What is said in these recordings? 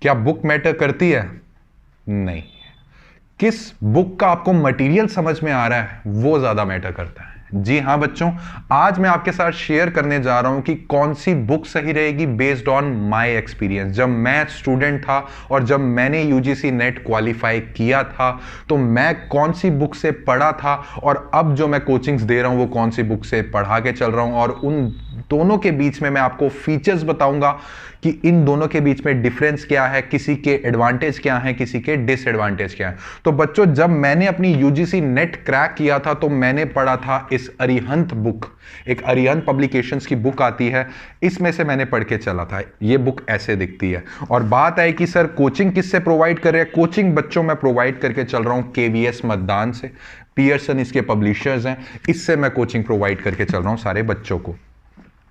क्या book matter करती है? नहीं। किस बुक का आपको मटेरियल समझ में आ रहा है वो ज्यादा मैटर करता है। जी हाँ बच्चों, आज मैं आपके साथ शेयर करने जा रहा हूं कि कौन सी बुक सही रहेगी बेस्ड ऑन माय एक्सपीरियंस। जब मैं स्टूडेंट था और जब मैंने यूजीसी नेट क्वालिफाई किया था तो मैं कौन सी बुक से पढ़ा था और अब जो मैं कोचिंग्स दे रहा हूं वो कौन सी बुक से पढ़ा के चल रहा हूं, और उन दोनों के बीच में मैं आपको फीचर्स बताऊंगा कि इन दोनों के बीच में डिफरेंस क्या है, किसी के एडवांटेज क्या है, किसी के डिसएडवांटेज क्या है। तो बच्चों, जब मैंने अपनी यूजीसी नेट क्रैक किया था तो मैंने पढ़ा था इस अरिहंत बुक, एक अरिहंत पब्लिकेशंस की बुक आती है, इसमें से मैंने पढ़ के चला था। ये बुक ऐसे दिखती है। और बात है कि सर कोचिंग किससे प्रोवाइड कर रहे हैं? कोचिंग बच्चों मैं प्रोवाइड करके चल रहा हूं केवीएस मतदान से। पियर्सन इसके पब्लिशर्स हैं, इससे मैं कोचिंग प्रोवाइड करके चल रहा हूं सारे बच्चों को।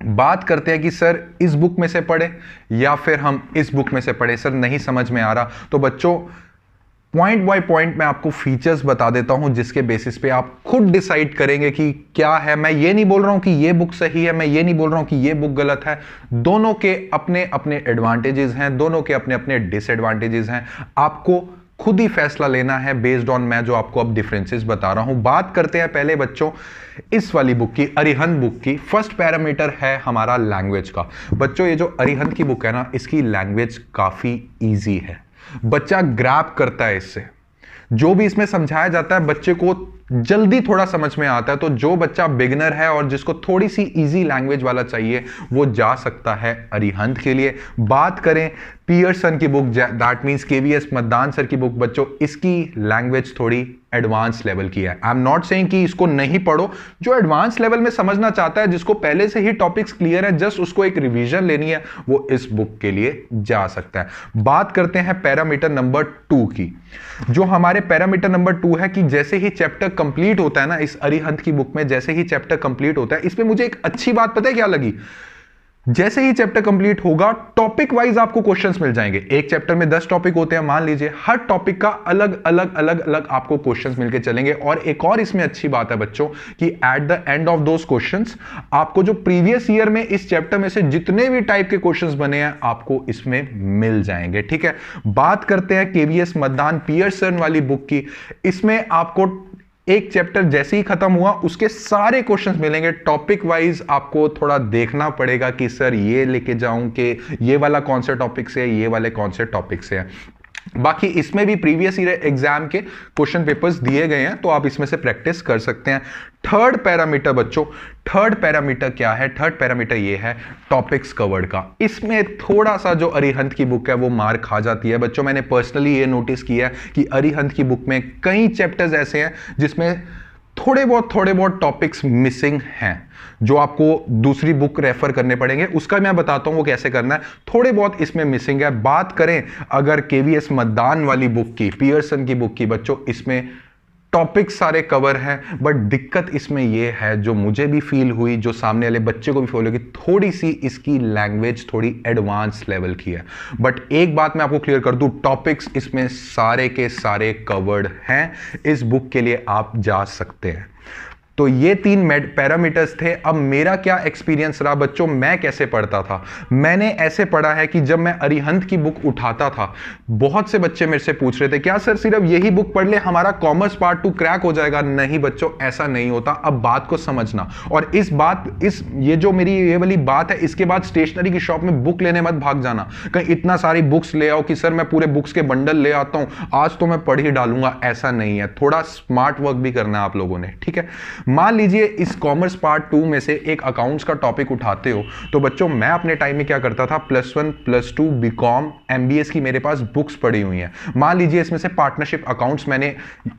बात करते हैं कि सर इस बुक में से पढ़े या फिर हम इस बुक में से पढ़े, सर नहीं समझ में आ रहा। तो बच्चों, पॉइंट बाय पॉइंट मैं आपको फीचर्स बता देता हूं जिसके बेसिस पे आप खुद डिसाइड करेंगे कि क्या है। मैं ये नहीं बोल रहा हूं कि ये बुक सही है, मैं ये नहीं बोल रहा हूं कि ये बुक गलत है। दोनों के अपने अपने एडवांटेजेस हैं, दोनों के अपने अपने डिसएडवांटेजेस हैं। आपको खुद ही फैसला लेना है बेस्ड ऑन मैं जो आपको अब डिफरेंसेस बता रहा हूं। बात करते हैं पहले बच्चों इस वाली बुक की, अरिहंत बुक की। फर्स्ट पैरामीटर है हमारा लैंग्वेज का। बच्चों, ये जो अरिहंत की बुक है ना, इसकी लैंग्वेज काफी इजी है, बच्चा ग्रैब करता है इससे। जो भी इसमें समझाया जाता है बच्चे को जल्दी थोड़ा समझ में आता है। तो जो बच्चा बिगिनर है और जिसको थोड़ी सी इजी लैंग्वेज वाला चाहिए वो जा सकता है अरिहंत के लिए। बात करें पियर्सन की बुक, दैट मींस केवीएस मतदान सर की बुक, बच्चों इसकी लैंग्वेज थोड़ी एडवांस लेवल की है। आई एम नॉट सेइंग कि इसको नहीं पढ़ो। जो एडवांस लेवल में समझना चाहता है, जिसको पहले से ही टॉपिक्स क्लियर है, जस्ट उसको एक रिवीजन लेनी है, वो इस बुक के लिए जा सकता है। बात करते हैं पैरामीटर नंबर 2 की। जो हमारे पैरामीटर नंबर 2 है कि जैसे ही चैप्टर कंप्लीट होता है ना, इस अरिहंत की बुक में जैसे ही चैप्टर कंप्लीट होता है, इसमें मुझे एक अच्छी बात पता है क्या लगी? जैसे ही चैप्टर कंप्लीट होगा टॉपिक वाइज आपको क्वेश्चंस मिल जाएंगे। एक चैप्टर में 10 टॉपिक होते हैं, मान लीजिए, हर टॉपिक का अलग अलग अलग अलग आपको क्वेश्चंस मिलके चलेंगे। और एक और इसमें अच्छी बात है बच्चों कि at the end of those questions आपको जो प्रीवियस ईयर में इस चैप्टर में से जितने भी टाइप के क्वेश्चंस बने हैं आपको इसमें मिल जाएंगे। ठीक है। बात करते हैं केवीएस मतदान पियर्सन वाली बुक की। इसमें आपको एक चैप्टर जैसे ही खत्म हुआ उसके सारे क्वेश्चंस मिलेंगे। टॉपिक वाइज आपको थोड़ा देखना पड़ेगा कि सर ये लेके जाऊं कि ये वाला कौन से टॉपिक से है, ये वाले कौन से टॉपिक से है। बाकी इसमें भी प्रीवियस ईयर एग्जाम के क्वेश्चन पेपर्स दिए गए हैं, तो आप इसमें से प्रैक्टिस कर सकते हैं। थर्ड पैरामीटर बच्चों, थर्ड पैरामीटर क्या है? थर्ड पैरामीटर ये है टॉपिक्स कवर्ड का। इसमें थोड़ा सा जो अरिहंत की बुक है वो मार खा जाती है बच्चों। मैंने पर्सनली ये नोटिस किया है कि अरिहंत की बुक में कई चैप्टर्स ऐसे हैं जिसमें थोड़े बहुत टॉपिक्स मिसिंग हैं, जो आपको दूसरी बुक रेफर करने पड़ेंगे। उसका मैं बताता हूं वो कैसे करना है। थोड़े बहुत इसमें मिसिंग है। बात करें अगर केवीएस मतदान वाली बुक की, पियर्सन की बुक की, बच्चों इसमें टॉपिक सारे कवर हैं, बट दिक्कत इसमें यह है, जो मुझे भी फील हुई, जो सामने वाले बच्चे को भी फील हुई, थोड़ी सी इसकी लैंग्वेज थोड़ी एडवांस लेवल की है। बट एक बात मैं आपको क्लियर कर दूं, टॉपिक्स इसमें सारे के सारे कवर्ड हैं। इस बुक के लिए आप जा सकते हैं। तो ये 3 पैरामीटर्स थे। अब मेरा क्या एक्सपीरियंस रहा बच्चों, मैं कैसे पढ़ता था? मैंने ऐसे पढ़ा है कि जब मैं अरिहंत की बुक उठाता था, बहुत से बच्चे मेरे से पूछ रहे थे क्या सर सिर्फ यही बुक पढ़ ले हमारा कॉमर्स पार्ट 2 क्रैक हो जाएगा? नहीं बच्चों, ऐसा नहीं होता। अब बात को समझना, और ये जो मेरी ये वाली बात है, इसके बाद स्टेशनरी की शॉप में बुक लेने मत भाग जाना कहीं इतना सारी बुक्स ले आओ कि सर मैं पूरे बुक्स के बंडल ले आता हूं, आज तो मैं पढ़ ही डालूंगा। ऐसा नहीं है, थोड़ा स्मार्ट वर्क भी करना है आप लोगों ने। ठीक है। मान लीजिए इस कॉमर्स पार्ट 2 में से एक अकाउंट्स का टॉपिक उठाते हो, तो बच्चों मैं अपने टाइम में क्या करता था, +1 +2 बीकॉम एमबीएस की मेरे पास बुक्स पड़ी हुई हैं। मान लीजिए इसमें से पार्टनरशिप अकाउंट्स मैंने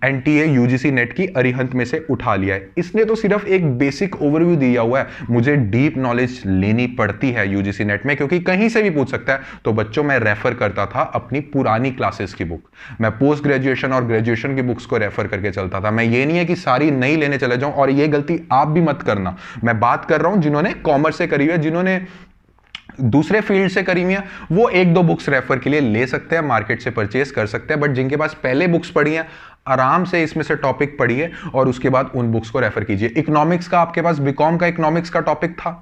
एनटीए यूजीसी नेट की अरिहंत में से उठा लिया है। इसने तो सिर्फ एक बेसिक ओवरव्यू दिया हुआ है, मुझे डीप नॉलेज लेनी पड़ती है यूजीसी नेट में, क्योंकि कहीं से भी पूछ सकता है। तो बच्चों मैं रेफर करता था अपनी पुरानी क्लासेस की बुक, मैं पोस्ट ग्रेजुएशन और ग्रेजुएशन की बुक्स को रेफर करके चलता था। मैं ये नहीं है कि सारी नई लेने चले जाऊं, और ये गलती आप भी मत करना। मैं बात कर रहा हूं जिन्होंने कॉमर्स से करी हुई है, जिन्होंने दूसरे फील्ड से करी हुई है, वो 1-2 बुक्स रेफर के लिए ले सकते हैं, मार्केट से परचेज कर सकते हैं। बट जिनके पास पहले बुक्स पढ़ी हैं, आराम से इसमें से टॉपिक पढ़िए और उसके बाद उन बुक्स को रेफर कीजिए। इकोनॉमिक्स का आपके पास बीकॉम का इकोनॉमिक्स का टॉपिक था,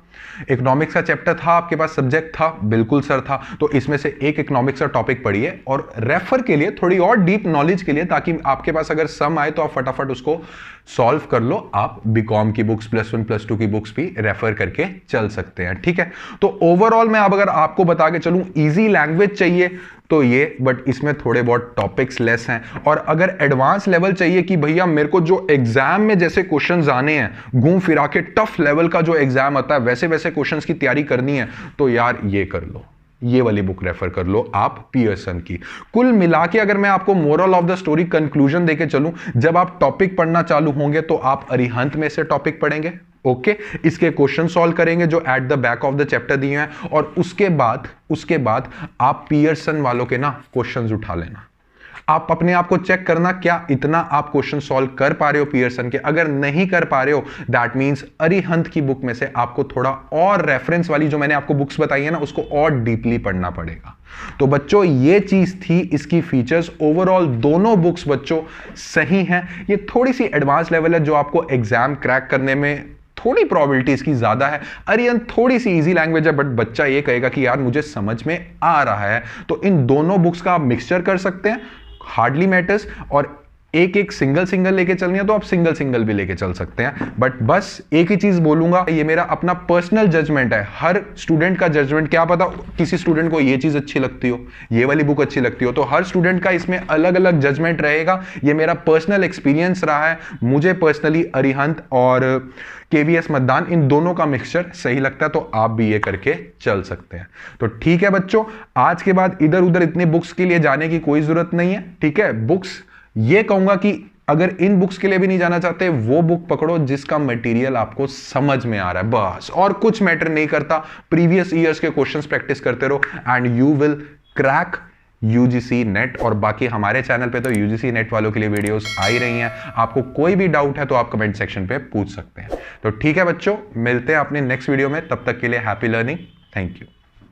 इकोनॉमिक्स का चैप्टर था आपके पास, सब्जेक्ट था, बिल्कुल सर था। तो इसमें से एक इकोनॉमिक्स का टॉपिक पढ़िए और रेफर के लिए थोड़ी और डीप नॉलेज के लिए, ताकि आपके पास अगर सम आए तो आप फटाफट उसको सॉल्व कर लो। आप बीकॉम की बुक्स, +1 +2 की बुक्स भी रेफर करके चल सकते हैं, ठीक है। तो ओवरऑल मैं अब अगर आपको बता के चलूं, इजी लैंग्वेज चाहिए तो ये, बट इसमें थोड़े बहुत टॉपिक्स लेस हैं। और अगर एडवांस लेवल चाहिए कि भैया मेरे को जो एग्जाम में जैसे क्वेश्चंस आने हैं, घूम फिरा के टफ लेवल का जो एग्जाम आता है वैसे वैसे क्वेश्चंस की तैयारी करनी है, तो यार ये कर लो, ये वाली बुक रेफर कर लो आप पियर्सन की। कुल मिला के अगर मैं आपको moral of the story conclusion देके चलूं, जब आप टॉपिक पढ़ना चालू होंगे तो आप अरिहंत में से टॉपिक पढ़ेंगे, ओके। इसके क्वेश्चन सॉल्व करेंगे जो at the back of the chapter दिए हैं, और उसके बाद आप पियर्सन वालों के ना क्वेश्चंस उठा लेना। आप अपने आप को चेक करना, क्या इतना आप क्वेश्चन सॉल्व कर पा रहे हो पियर्सन के। अगर नहीं कर पा रहे हो, दैट मींस अरिहंत की बुक में से आपको थोड़ा और रेफरेंस वाली जो मैंने आपको बुक्स बताई है ना, उसको और डीपली पढ़ना पड़ेगा। तो बच्चों ये चीज थी इसकी फीचर्स। ओवरऑल दोनों बुक्स बच्चों सही हैं। ये थोड़ी सी एडवांस लेवल है जो आपको एग्जाम क्रैक करने में थोड़ी प्रोबेबिलिटी इसकी ज्यादा है। अरिहंत थोड़ी सी इजी लैंग्वेज है, बट बच्चा ये कहेगा कि यार मुझे समझ में आ रहा है। तो इन दोनों बुक्स का आप मिक्सचर कर सकते हैं, हार्डली मैटर्स। और एक एक सिंगल लेके चलनी है तो आप सिंगल भी लेके चल सकते हैं। बट बस एक ही चीज बोलूंगा, ये मेरा अपना पर्सनल जजमेंट है, हर स्टूडेंट का जजमेंट। क्या पता किसी स्टूडेंट को ये चीज अच्छी लगती हो, ये वाली बुक अच्छी लगती हो, तो हर स्टूडेंट का इसमें अलग अलग जजमेंट रहेगा। ये मेरा पर्सनल एक्सपीरियंस रहा है। मुझे पर्सनली अरिहंत और केवीएस मतदान, इन दोनों का मिक्सचर सही लगता है, तो आप भी ये करके चल सकते हैं। तो ठीक है बच्चों, आज के बाद इधर उधर इतने बुक्स के लिए जाने की कोई जरूरत नहीं है, ठीक है। बुक्स ये कहूंगा कि अगर इन बुक्स के लिए भी नहीं जाना चाहते, वो बुक पकड़ो जिसका मटेरियल आपको समझ में आ रहा है, बस, और कुछ मैटर नहीं करता। प्रीवियस ईयर्स के क्वेश्चंस प्रैक्टिस करते रहो and you will crack UGC net. और बाकी हमारे चैनल पे तो यूजीसी नेट वालों के लिए वीडियोस आ ही रही हैं। आपको कोई भी डाउट है तो आप कमेंट सेक्शन पे पूछ सकते हैं। तो ठीक है बच्चों, मिलते हैं अपने नेक्स्ट वीडियो में, तब तक के लिए हैप्पी लर्निंग, थैंक यू।